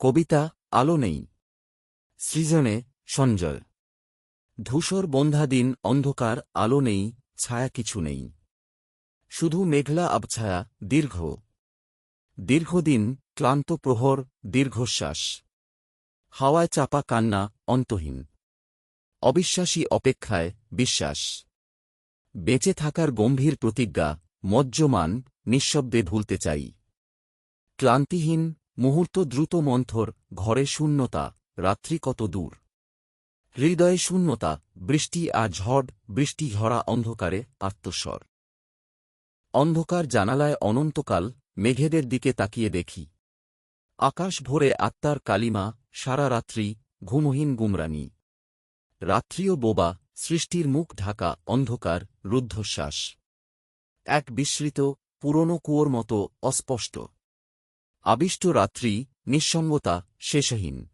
কবিতা আলো নেই। সৃজনে সঞ্জয়। ধূসর বন্ধা দিন, অন্ধকার, আলো নেই, ছায়া কিছু নেই। শুধু মেঘলা আবছায়া, দীর্ঘদিন, ক্লান্ত প্রহর, দীর্ঘশ্বাস। হাওয়ায় চাপা কান্না, অন্তহীন। অবিশ্বাসী অপেক্ষায় বিশ্বাস। বেঁচে থাকার গম্ভীর প্রতিজ্ঞা, মজ্জমান, নিঃশব্দে ভুলতে চাই। ক্লান্তিহীন, মুহূর্ত দ্রুত মন্থর, ঘরে শূন্যতা, রাত্রি কত দূর। হৃদয়ে শূন্যতা, বৃষ্টি আর ঝড়, বৃষ্টি ঝরা অন্ধকারে আত্মস্বর। অন্ধকার জানালায় অনন্তকাল, মেঘেদের দিকে তাকিয়ে দেখি। আকাশ ভরে আত্মার কালিমা, সারা রাত্রি, ঘুমহীন গুমরানি। রাত্রিও বোবা, সৃষ্টির মুখ ঢাকা, অন্ধকার, রুদ্ধশ্বাস। এক বিস্মৃত, পুরনো কুয়োর মতো, অস্পষ্ট। আবিষ্ট রাত্রি, নিঃসঙ্গতা, শেষহীন।